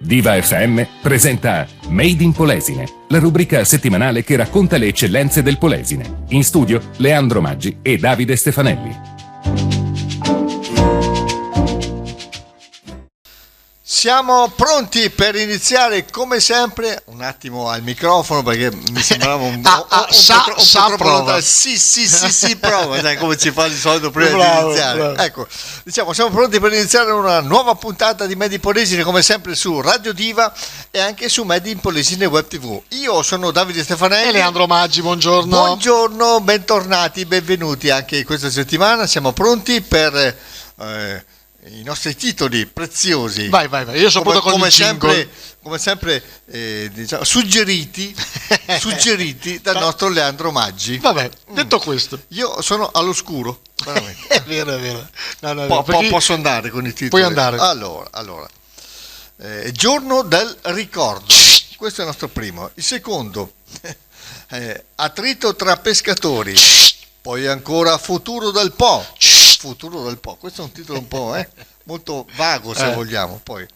Diva FM presenta Made in Polesine, la rubrica settimanale che racconta le eccellenze del Polesine. In studio Leandro Maggi e Davide Stefanelli. Siamo pronti per iniziare come sempre. Un attimo al microfono perché mi sembrava un po' troppo lontano. Sì, prova, sai come ci fa di solito prima di iniziare. Bravo. Ecco, diciamo, siamo pronti per iniziare una nuova puntata di Made in Polesine come sempre su Radio Diva e anche su Made in Polesine Web TV. Io sono Davide Stefanelli e Leandro Maggi, buongiorno. Buongiorno, bentornati, benvenuti anche questa settimana. Siamo pronti per i nostri titoli preziosi. Vai. Io sono pronto con il jingle. Come sempre diciamo, suggeriti dal nostro Leandro Maggi. Vabbè, detto questo, io sono all'oscuro, veramente. È vero. No, posso andare con i titoli? Puoi andare. Allora. Giorno del ricordo. Questo è il nostro primo. Il secondo, attrito tra pescatori. Poi ancora futuro del Po. Questo è un titolo un po' molto vago se vogliamo. Poi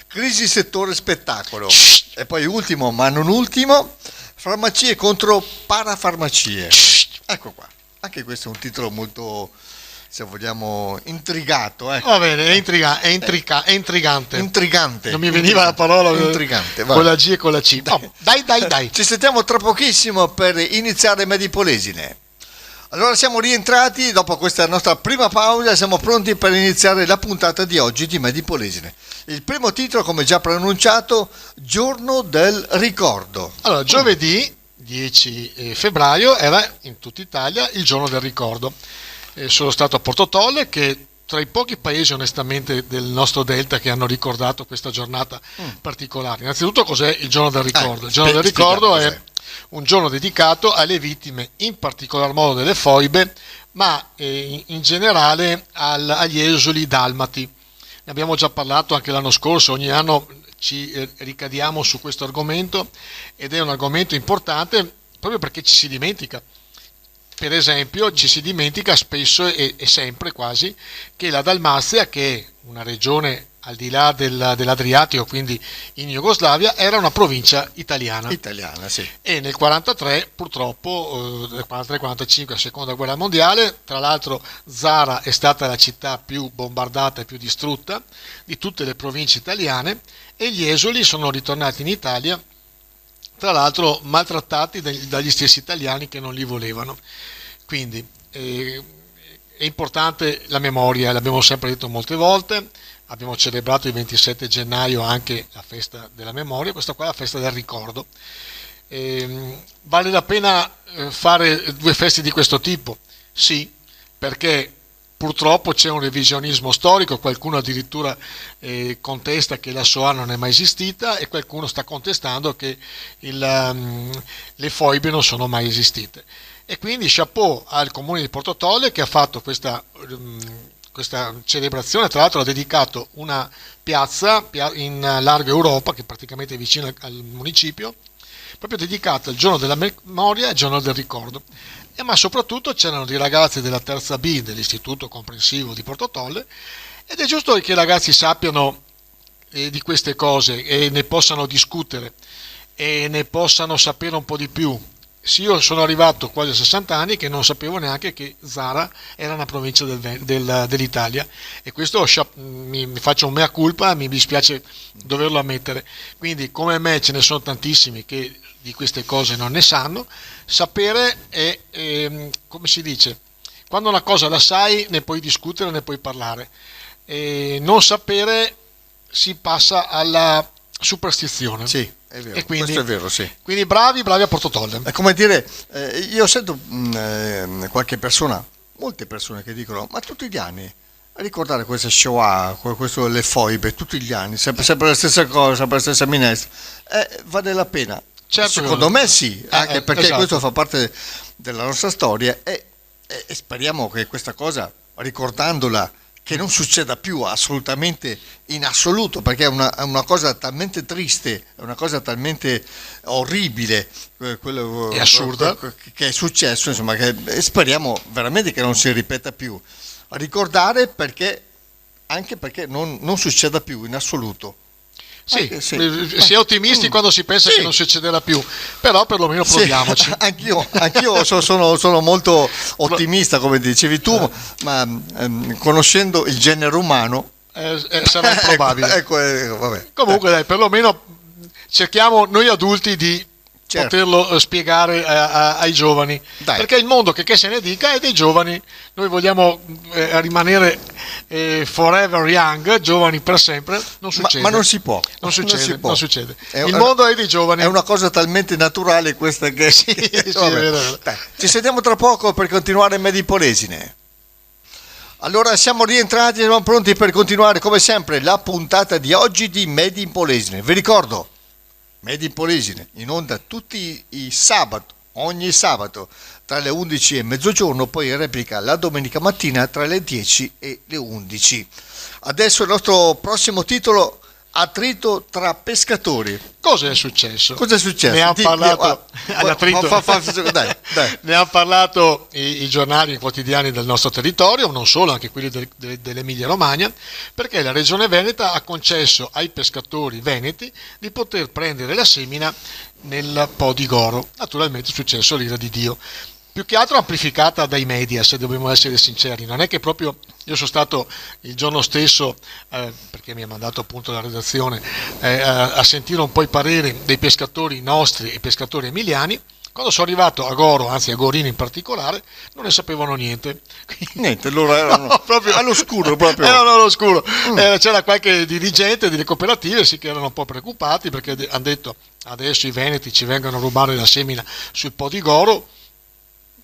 crisi settore spettacolo. E poi ultimo ma non ultimo, farmacie contro parafarmacie. Ecco qua, anche questo è un titolo molto, se vogliamo, intrigato. Va bene, è intrigante. Non mi veniva la parola intrigante, con la G e con la C. No, dai. Ci sentiamo tra pochissimo per iniziare Made in Polesine. Allora siamo rientrati dopo questa nostra prima pausa, siamo pronti per iniziare la puntata di oggi di Made in Polesine. Il primo titolo, come già pronunciato, Giorno del ricordo. Allora, giovedì 10 febbraio era in tutta Italia il Giorno del ricordo. Sono stato a Porto Tolle, che tra i pochi paesi onestamente del nostro Delta che hanno ricordato questa giornata particolare. Innanzitutto cos'è il Giorno del ricordo? Il Giorno del ricordo è un giorno dedicato alle vittime, in particolar modo delle foibe, ma in generale agli esuli dalmati. Ne abbiamo già parlato anche l'anno scorso, ogni anno ci ricadiamo su questo argomento ed è un argomento importante proprio perché ci si dimentica. Per esempio ci si dimentica spesso e sempre quasi che la Dalmazia, che è una regione al di là dell'Adriatico, quindi in Jugoslavia, era una provincia italiana. Sì. E nel 1943, purtroppo, nel 1943-1945, la seconda guerra mondiale, tra l'altro Zara è stata la città più bombardata e più distrutta di tutte le province italiane, e gli esuli sono ritornati in Italia, tra l'altro maltrattati dagli stessi italiani che non li volevano. Quindi è importante la memoria, l'abbiamo sempre detto molte volte. Abbiamo celebrato il 27 gennaio anche la festa della memoria, questa qua è la festa del ricordo. Vale la pena fare due feste di questo tipo? Sì, perché purtroppo c'è un revisionismo storico, qualcuno addirittura contesta che la Shoah non è mai esistita e qualcuno sta contestando che le foibe non sono mai esistite. E quindi chapeau al comune di Porto Tolle che ha fatto questa celebrazione, tra l'altro ha dedicato una piazza in larga Europa, che è praticamente vicino al municipio, proprio dedicata al giorno della memoria e al giorno del ricordo. Ma soprattutto c'erano dei ragazzi della terza B dell'istituto comprensivo di Porto Tolle, ed è giusto che i ragazzi sappiano di queste cose e ne possano discutere e ne possano sapere un po' di più. Sì, io sono arrivato quasi a 60 anni che non sapevo neanche che Zara era una provincia dell'Italia, e questo mi faccio un mea culpa, mi dispiace doverlo ammettere. Quindi come me ce ne sono tantissimi che di queste cose non ne sanno. Sapere è, come si dice, quando una cosa la sai ne puoi discutere, ne puoi parlare, non sapere si passa alla superstizione. Sì. È vero, e quindi, questo è vero, sì. Quindi bravi a Porto Tolle. È come dire, io sento qualche persona, molte persone che dicono, ma tutti gli anni a ricordare questa Shoah, le foibe, tutti gli anni, sempre la stessa cosa, sempre la stessa minestra, vale la pena. Certo, secondo me sì, anche perché esatto. Questo fa parte della nostra storia e speriamo che questa cosa, ricordandola, che non succeda più assolutamente in assoluto, perché è una cosa talmente triste, è una cosa talmente orribile, quello è assurda, che è successo, insomma, che speriamo veramente che non si ripeta più. A ricordare anche perché non succeda più in assoluto. Sì, sì. si è ottimisti quando si pensa Sì. che non succederà più, però perlomeno proviamoci. Sì, anch'io sono molto ottimista, come dicevi tu, ma conoscendo il genere umano Sarà improbabile. Vabbè. Comunque dai, perlomeno cerchiamo noi adulti di Certo. poterlo spiegare ai giovani, Dai. perché il mondo che se ne dica è dei giovani. Noi vogliamo rimanere forever young, giovani per sempre. Non succede. Ma non si può. Non succede, non succede. È- Il mondo è dei giovani. È una cosa talmente naturale questa che sì, è vero. Dai, ci sentiamo tra poco per continuare Made in Polesine. Allora siamo rientrati e siamo pronti per continuare come sempre la puntata di oggi di Made in Polesine. Vi ricordo, Made in Polesine in onda tutti i sabato, ogni sabato tra le 11 e mezzogiorno, poi replica la domenica mattina tra le 10 e le 11. Adesso il nostro prossimo titolo: attrito tra pescatori. Cosa è successo? Cosa è successo? Ne hanno parlato all'attrito. Dai. Ne hanno parlato i giornali, i quotidiani del nostro territorio, non solo, anche quelli dell'Emilia Romagna, perché la Regione Veneta ha concesso ai pescatori veneti di poter prendere la semina nel Po di Goro. Naturalmente è successo l'ira di Dio. Più che altro amplificata dai media, se dobbiamo essere sinceri. Non è che proprio io sono stato il giorno stesso, perché mi ha mandato appunto la redazione, a sentire un po' i pareri dei pescatori nostri e pescatori emiliani. Quando sono arrivato a Goro, anzi a Gorino in particolare, non ne sapevano niente. Niente, loro erano proprio all'oscuro proprio. Erano all'oscuro. C'era qualche dirigente delle cooperative sì, che erano un po' preoccupati, perché hanno detto adesso i veneti ci vengono a rubare la semina sul Po di Goro,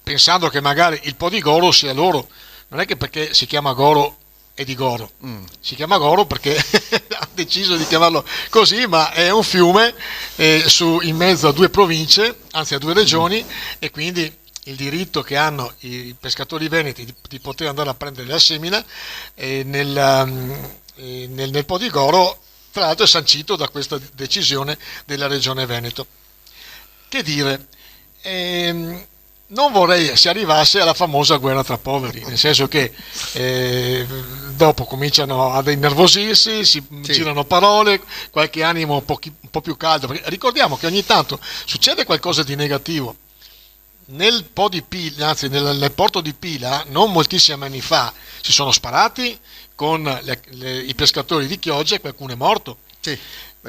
pensando che magari il Po di Goro sia loro. Non è che perché si chiama Goro è di Goro, si chiama Goro perché ha deciso di chiamarlo così, ma è un fiume in mezzo a due province, anzi a due regioni, e quindi il diritto che hanno i pescatori veneti di poter andare a prendere la semina nel Po di Goro, tra l'altro è sancito da questa decisione della Regione Veneto. Che dire, non vorrei si arrivasse alla famosa guerra tra poveri, nel senso che dopo cominciano ad innervosirsi, si girano parole, qualche animo un po' più caldo, perché ricordiamo che ogni tanto succede qualcosa di negativo. Nel Po di Pila, anzi nel porto di Pila, non moltissimi anni fa, si sono sparati con i pescatori di Chioggia e qualcuno è morto. Sì,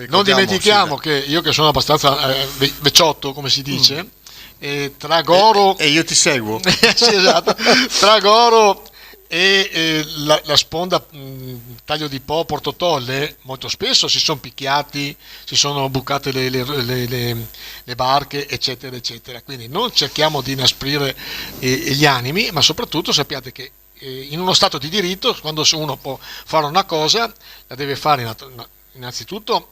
non dimentichiamo che io, che sono abbastanza vecchiotto, come si dice, tra Goro e io ti seguo. sì, esatto, tra Goro e la sponda Taglio di Po, Porto Tolle, molto spesso si sono picchiati, si sono bucate le barche, eccetera eccetera. Quindi non cerchiamo di inasprire gli animi, ma soprattutto sappiate che in uno stato di diritto, quando uno può fare una cosa, la deve fare innanzitutto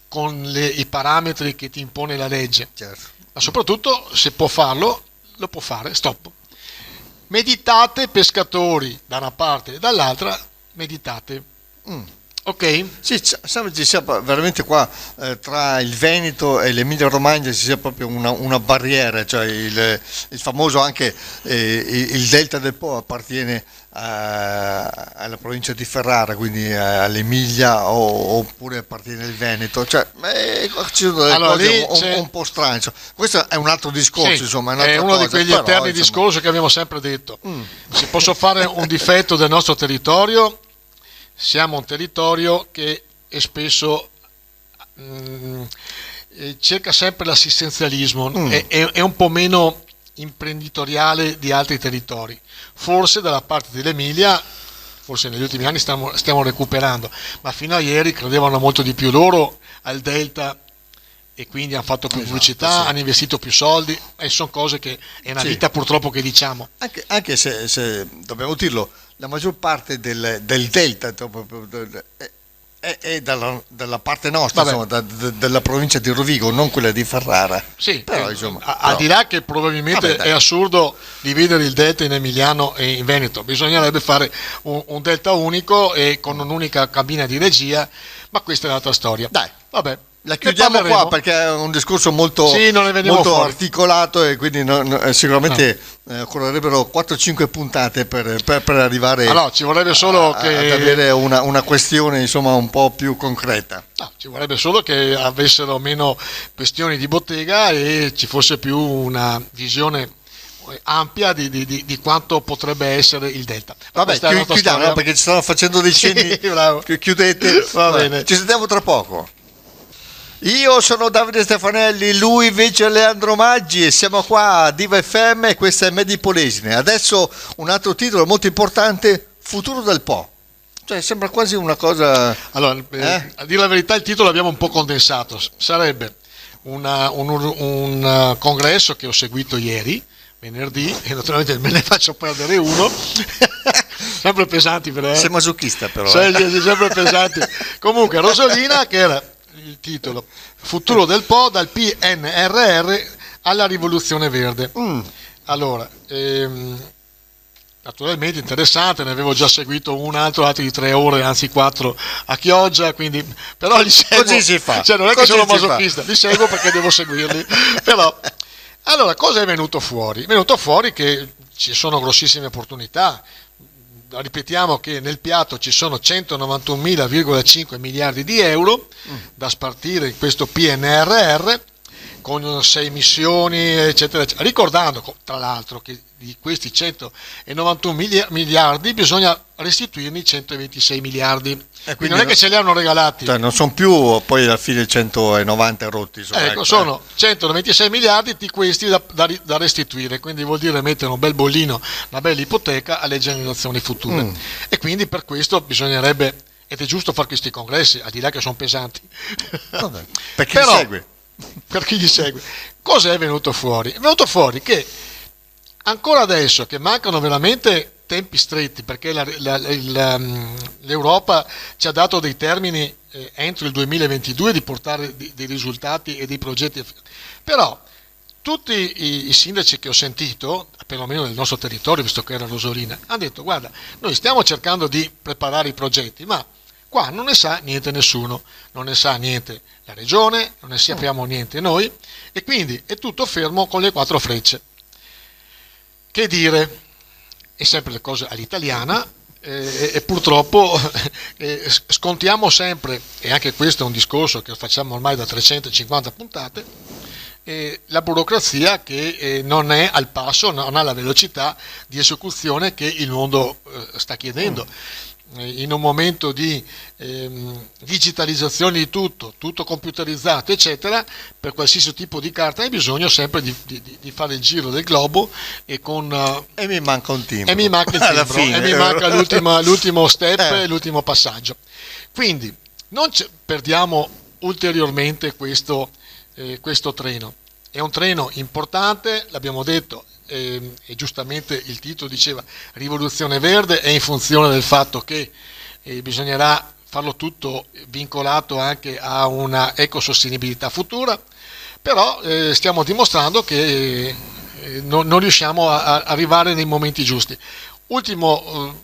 con i parametri che ti impone la legge, Certo. ma soprattutto se può farlo, lo può fare. Stop. Meditate, pescatori, da una parte e dall'altra, meditate. Ok? Sì, ci sia veramente qua tra il Veneto e l'Emilia Romagna ci sia proprio una barriera, cioè il famoso anche il delta del Po appartiene alla provincia di Ferrara, quindi all'Emilia, oppure appartiene al Veneto, cioè ci sono delle cose un po' strane. Questo è un altro discorso, sì, insomma, è uno di quegli eterni discorsi che abbiamo sempre detto. Se posso fare un difetto del nostro territorio, siamo un territorio che spesso cerca sempre l'assistenzialismo, è un po' meno imprenditoriale di altri territori. Forse dalla parte dell'Emilia, forse negli ultimi anni stiamo recuperando, ma fino a ieri credevano molto di più loro al delta e quindi hanno fatto più pubblicità, hanno investito più soldi, e sono cose che è una vita purtroppo che diciamo. Anche se dobbiamo dirlo, la maggior parte del delta è dalla parte nostra, insomma, della provincia di Rovigo, non quella di Ferrara. Sì, però, insomma, al di là che probabilmente è assurdo dividere il delta in Emiliano e in Veneto, bisognerebbe fare un delta unico e con un'unica cabina di regia, ma questa è un'altra storia. Dai. Vabbè. La chiudiamo parleremo. qua perché è un discorso molto, Sì, non ne veniamo molto fuori. articolato e quindi sicuramente occorrerebbero 4-5 puntate per arrivare Allora, ci vorrebbe solo ad che avere una questione insomma un po' più concreta. ci vorrebbe solo che avessero meno questioni di bottega e ci fosse più una visione ampia di quanto potrebbe essere il delta. Vabbè, Questa è la nostra chiudiamo storia. perché ci stanno facendo dei cenni. Sì, bravo. Chiudete. Va bene. Ci sentiamo tra poco. Io sono Davide Stefanelli, lui invece è Leandro Maggi e siamo qua a Diva FM e questa è Made in Polesine. Adesso un altro titolo molto importante, Futuro del Po. Cioè sembra quasi una cosa... Allora, a dire la verità, il titolo l'abbiamo un po' condensato. Sarebbe un congresso che ho seguito ieri, venerdì, e naturalmente me ne faccio perdere uno. Sempre pesanti però. Sei masochista però. Sei sempre pesanti. Comunque, Rosolina, che era il titolo, Futuro del Po dal PNRR alla rivoluzione verde. Allora, naturalmente interessante, ne avevo già seguito un altro di 3 ore, anzi 4 a Chioggia, quindi però li seguo. Così si fa. Cioè non è che Così sono si masochista, li seguo perché devo seguirli. Però, allora, cosa è venuto fuori? È venuto fuori che ci sono grossissime opportunità. Ripetiamo che nel piatto ci sono 191.5 miliardi di euro da spartire in questo PNRR con 6 missioni eccetera, eccetera. Ricordando tra l'altro che di questi 191 miliardi bisogna restituirne 126 miliardi, quindi non è che ce li hanno regalati, Cioè, non sono più poi alla fine 190 rotti, insomma, ecco, sono 126 miliardi di questi da restituire, quindi vuol dire mettere un bel bollino, una bella ipoteca alle generazioni future. E quindi per questo bisognerebbe, ed è giusto fare questi congressi, al di là che sono pesanti. Vabbè, per chi Però, li segue. per chi gli segue, cosa è venuto fuori? È venuto fuori che ancora adesso che mancano veramente tempi stretti, perché l'Europa ci ha dato dei termini entro il 2022 di portare dei risultati e dei progetti, però tutti i sindaci che ho sentito, perlomeno del nostro territorio, visto che era Rosolina, hanno detto: guarda, noi stiamo cercando di preparare i progetti, ma qua non ne sa niente nessuno, non ne sa niente la regione, non ne sappiamo niente noi, e quindi è tutto fermo con le 4 frecce. Che dire? È sempre le cose all'italiana, e purtroppo scontiamo sempre, e anche questo è un discorso che facciamo ormai da 350 puntate, la burocrazia che non è al passo, non ha la velocità di esecuzione che il mondo sta chiedendo. In un momento di digitalizzazione di tutto computerizzato eccetera, per qualsiasi tipo di carta hai bisogno sempre di fare il giro del globo e E mi manca un timbro. e mi manca il Alla timbro, fine. e mi manca l'ultimo step, l'ultimo passaggio. Quindi non perdiamo ulteriormente questo treno. È un treno importante, l'abbiamo detto, e giustamente il titolo diceva rivoluzione verde, è in funzione del fatto che bisognerà farlo tutto vincolato anche a una ecosostenibilità futura, però stiamo dimostrando che non riusciamo a arrivare nei momenti giusti. Ultimo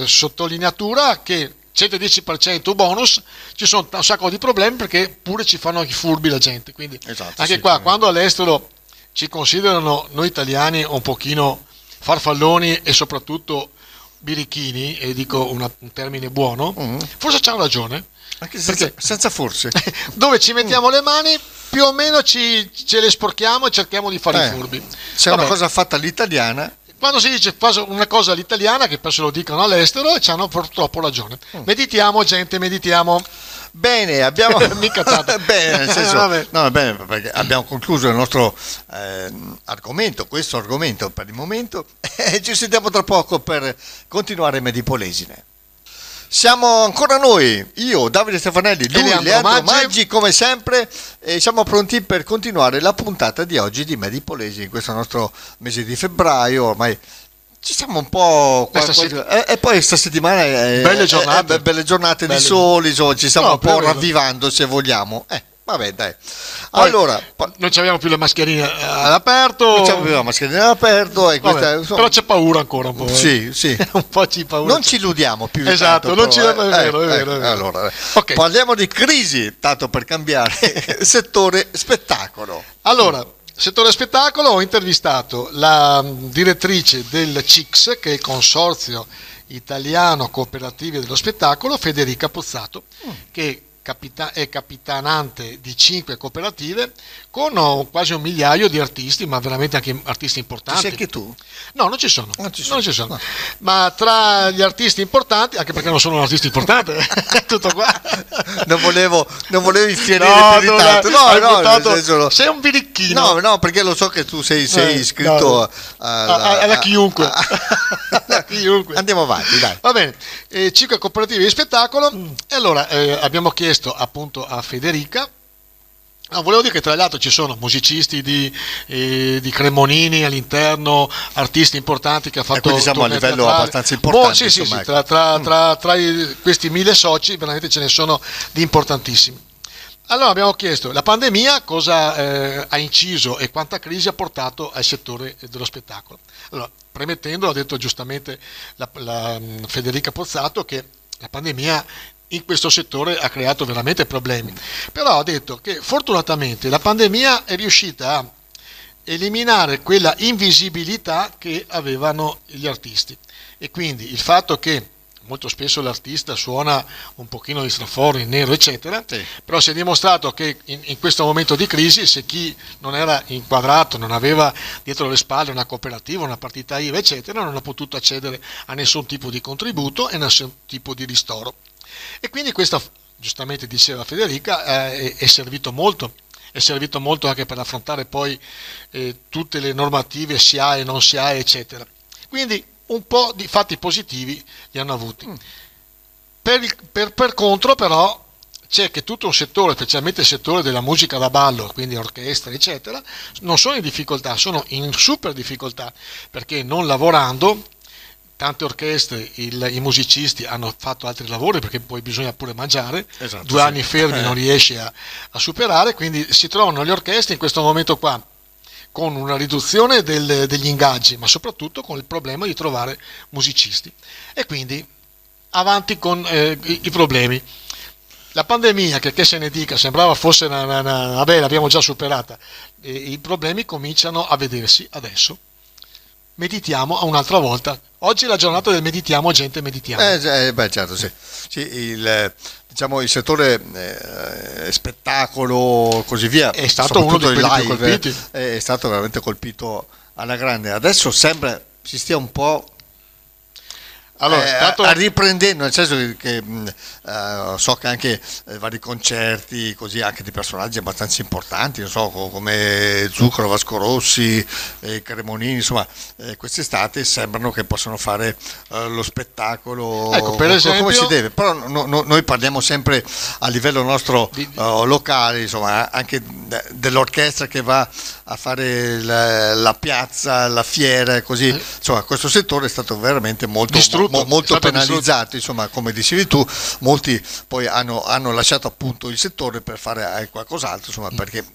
sottolineatura che 110% bonus, ci sono un sacco di problemi perché pure ci fanno i furbi la gente, quindi Esatto, anche sì, qua sì. quando all'estero ci considerano noi italiani un pochino farfalloni e soprattutto birichini, e dico un termine buono, forse c'hanno ragione, Anche perché senza forse. dove ci mettiamo le mani più o meno ce le sporchiamo e cerchiamo di fare i furbi. Se è una Vabbè. cosa fatta all'italiana, Quando si dice una cosa all'italiana, che poi se lo dicono all'estero, e c'hanno purtroppo ragione. Meditiamo, gente, meditiamo. bene, abbiamo Mica tanto. bene, nel senso, Vabbè. no, bene, perché abbiamo concluso il nostro argomento, questo argomento per il momento, e ci sentiamo tra poco per continuare Made in Polesine. Siamo ancora noi, io, Davide Stefanelli, lui, Leandro Maggi, come sempre, e siamo pronti per continuare la puntata di oggi di Made in Polesine, in questo nostro mese di febbraio. Ormai ci siamo un po' e poi questa settimana Belle giornate. belle giornate Belle. di sole, insomma, ci stiamo No, un po' però- ravvivando, se vogliamo. Vabbè, dai. Poi, Allora, non abbiamo più le mascherine all'aperto. non c'aveva la mascherina all'aperto e questa, Vabbè, insomma, però c'è paura ancora un po'. Sì, sì. Un po' ci paura. Non ci illudiamo più di Esatto, tanto, non ci però, è vero, è vero, è vero. Allora, Ok. parliamo di crisi, tanto per cambiare settore spettacolo. Allora, settore spettacolo, ho intervistato la direttrice del CICS, che è il Consorzio Italiano Cooperativi dello Spettacolo, Federica Pozzato, che è capitanante di 5 cooperative con quasi 1 migliaio di artisti, ma veramente anche artisti importanti. Ci sei anche tu? No, non ci sono. Non ci sono. No. Ma tra gli artisti importanti, anche perché non sono un artista importante, tutto qua. Non volevo infierire più di tanto. No, nel senso, sei un birichino. No, perché lo so che tu sei iscritto alla chiunque. Alla chiunque. Andiamo avanti, dai. Va bene, 5 cooperative di spettacolo. E allora abbiamo chiesto appunto a Federica. Volevo dire che tra l'altro ci sono musicisti di Cremonini all'interno, artisti importanti che ha fatto quindi siamo a tournée livello teatrali. abbastanza importante. Sì, insomma, tra questi 1000 soci veramente ce ne sono di importantissimi. Allora abbiamo chiesto la pandemia cosa ha inciso e quanta crisi ha portato al settore dello spettacolo. Allora, premettendo, ha detto giustamente la Federica Pozzato che la pandemia in questo settore ha creato veramente problemi, però ha detto che fortunatamente la pandemia è riuscita a eliminare quella invisibilità che avevano gli artisti, e quindi il fatto che molto spesso l'artista suona un pochino di straforo in nero eccetera, sì. Però si è dimostrato che in questo momento di crisi, se chi non era inquadrato, non aveva dietro le spalle una cooperativa, una partita IVA eccetera, non ha potuto accedere a nessun tipo di contributo e nessun tipo di ristoro. E quindi questo, giustamente diceva Federica, è servito molto. È servito molto anche per affrontare poi tutte le normative SIAE e non SIAE eccetera. Quindi un po' di fatti positivi li hanno avuti. Per contro però c'è che tutto un settore, specialmente il settore della musica da ballo, quindi orchestre eccetera, non sono in difficoltà, sono in super difficoltà, perché non lavorando tante orchestre, i musicisti hanno fatto altri lavori perché poi bisogna pure mangiare, esatto, 2 anni fermi non riesci a superare, quindi si trovano le orchestre in questo momento qua con una riduzione degli ingaggi, ma soprattutto con il problema di trovare musicisti, e quindi avanti con i problemi. La pandemia, che se ne dica, sembrava fosse vabbè, l'abbiamo già superata, i problemi cominciano a vedersi adesso. Meditiamo a un'altra volta. Oggi è la giornata del meditiamo, gente, meditiamo. Certo, sì. Il settore spettacolo, così via, è stato uno dei quelli più colpiti. È stato veramente colpito alla grande. Adesso sembra si stia un po' riprendendo, nel senso che so che anche vari concerti così anche di personaggi abbastanza importanti, non so, come Zucchero, Vasco Rossi, Cremonini, insomma, quest'estate sembrano che possano fare lo spettacolo, ecco, per esempio, come si deve, però noi parliamo sempre a livello nostro locale, insomma, anche dell'orchestra che va a fare la piazza, la fiera, così, insomma, questo settore è stato veramente molto penalizzato, insomma, come dicevi tu, molti poi hanno lasciato appunto il settore per fare qualcos'altro, insomma, perché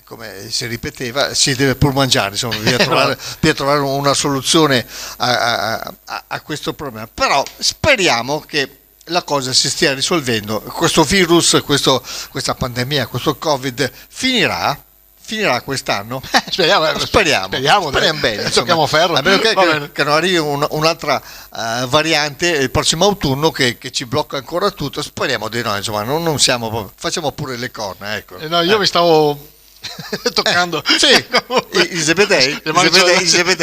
come si ripeteva, si deve pur mangiare, insomma, bisogna trovare una soluzione a questo problema, però speriamo che la cosa si stia risolvendo, questo virus, questa pandemia, questo Covid finirà quest'anno? Speriamo bene, tocchiamo ferro, a meno che non arrivi un'altra variante il prossimo autunno che ci blocca ancora tutto. Speriamo di no, insomma, non siamo, facciamo pure le corna, ecco. No, io mi stavo toccando i zebedei, le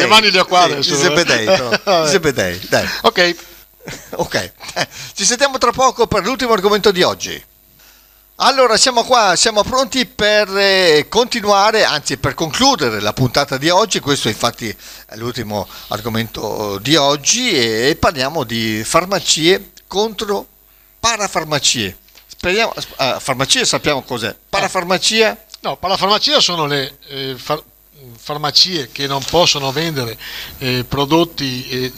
mani li ho qua adesso. I zebedei, dai. Ok, ci sentiamo tra poco per l'ultimo argomento di oggi. Allora, siamo pronti per continuare, anzi per concludere la puntata di oggi. Questo infatti è l'ultimo argomento di oggi e parliamo di farmacie contro parafarmacie. Farmacie sappiamo cos'è, parafarmacia? No, parafarmacia sono le farmacie che non possono vendere prodotti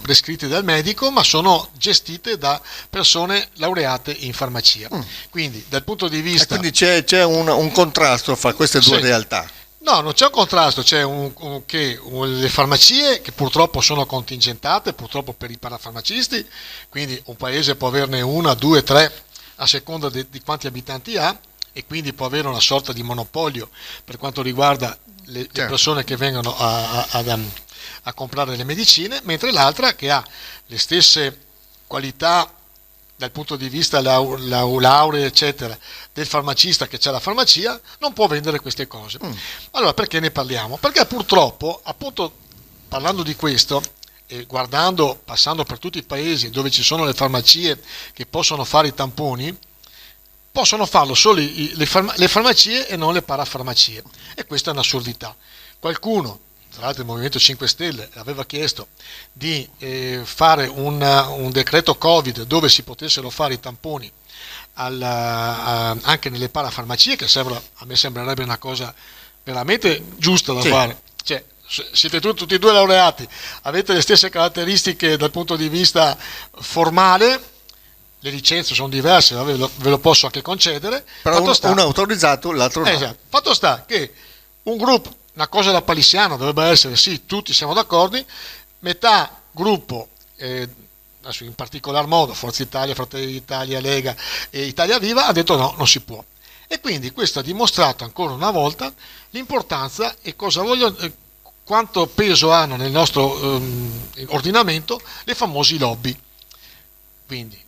prescritte dal medico, ma sono gestite da persone laureate in farmacia. Quindi dal punto di vista... E quindi c'è un contrasto fra queste due realtà. No, non c'è un contrasto, c'è le farmacie che purtroppo sono contingentate, purtroppo per i parafarmacisti, quindi un paese può averne una, due, tre, a seconda di quanti abitanti ha, e quindi può avere una sorta di monopolio per quanto riguarda le persone che vengono a comprare le medicine, mentre l'altra che ha le stesse qualità dal punto di vista laurea eccetera del farmacista che c'è la farmacia, non può vendere queste cose. Allora perché ne parliamo? Perché purtroppo, appunto, parlando di questo e passando per tutti i paesi dove ci sono le farmacie che possono fare i tamponi, possono farlo solo le farmacie e non le parafarmacie, e questa è un'assurdità. Qualcuno, tra l'altro il Movimento 5 Stelle, aveva chiesto di fare un decreto Covid dove si potessero fare i tamponi anche nelle parafarmacie, che a me sembrerebbe una cosa veramente giusta da fare. Cioè, siete tutti e due laureati, avete le stesse caratteristiche dal punto di vista formale, le licenze sono diverse, ve lo posso anche concedere. Però uno è autorizzato, l'altro no. Esatto. Fatto sta che un gruppo, una cosa da palissiano dovrebbe essere, sì, tutti siamo d'accordo, metà gruppo, adesso in particolar modo Forza Italia, Fratelli d'Italia, Lega e Italia Viva, ha detto no, non si può. E quindi questo ha dimostrato ancora una volta l'importanza e quanto peso hanno nel nostro ordinamento le famose lobby. Quindi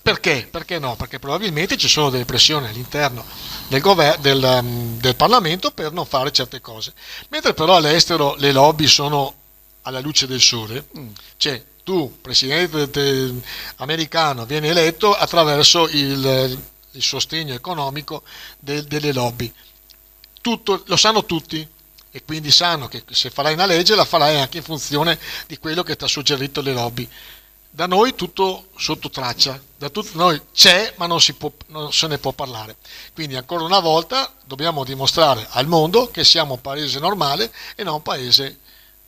perché? Perché no? Perché probabilmente ci sono delle pressioni all'interno del Parlamento per non fare certe cose, mentre però all'estero le lobby sono alla luce del sole. Cioè, tu, presidente americano, vieni eletto attraverso il sostegno economico delle lobby. Tutto, lo sanno tutti, e quindi sanno che se farai una legge la farai anche in funzione di quello che ti ha suggerito le lobby. Da noi tutto sotto traccia, da noi c'è, ma non se ne può parlare. Quindi ancora una volta dobbiamo dimostrare al mondo che siamo un paese normale e non un paese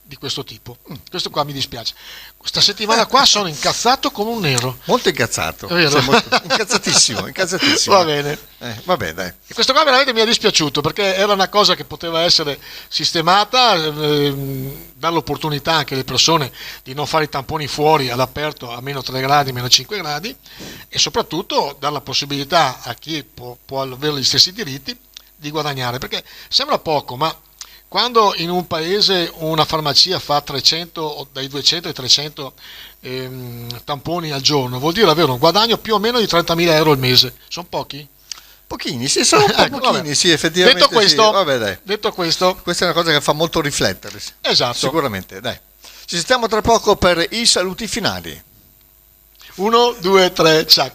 di questo tipo. Questo qua mi dispiace. Questa settimana qua sono incazzato come un nero. Molto incazzato. Incazzatissimo. Va bene. Va bene, dai. E questo qua veramente mi è dispiaciuto, perché era una cosa che poteva essere sistemata, dare l'opportunità anche alle persone di non fare i tamponi fuori all'aperto a meno 3 gradi, meno 5 gradi, e soprattutto dare la possibilità a chi può avere gli stessi diritti di guadagnare, perché sembra poco, ma quando in un paese una farmacia fa 300, dai 200 ai 300 tamponi al giorno, vuol dire avere un guadagno più o meno di 30.000 euro al mese. Sono pochi? Pochini, sì, sono pochini, sì, effettivamente. Detto questo, sì. Vabbè, dai. Detto questo, questa è una cosa che fa molto riflettere. Esatto. Sicuramente, dai. Ci sentiamo tra poco per i saluti finali. 1, 2, 3, ciao.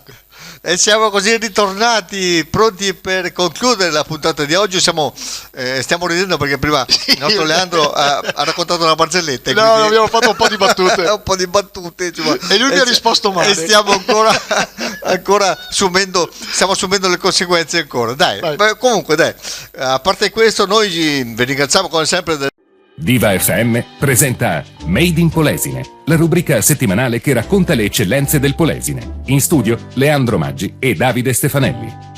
E siamo così ritornati, pronti per concludere la puntata di oggi. Stiamo ridendo perché prima il nostro Leandro ha raccontato una barzelletta. No, quindi... abbiamo fatto un po' di battute. Un po' di battute. E lui mi ha risposto male. E stiamo ancora stiamo assumendo le conseguenze ancora. Dai. Comunque, dai, a parte questo, noi vi ringraziamo come sempre Viva FM presenta Made in Polesine, la rubrica settimanale che racconta le eccellenze del Polesine. In studio Leandro Maggi e Davide Stefanelli.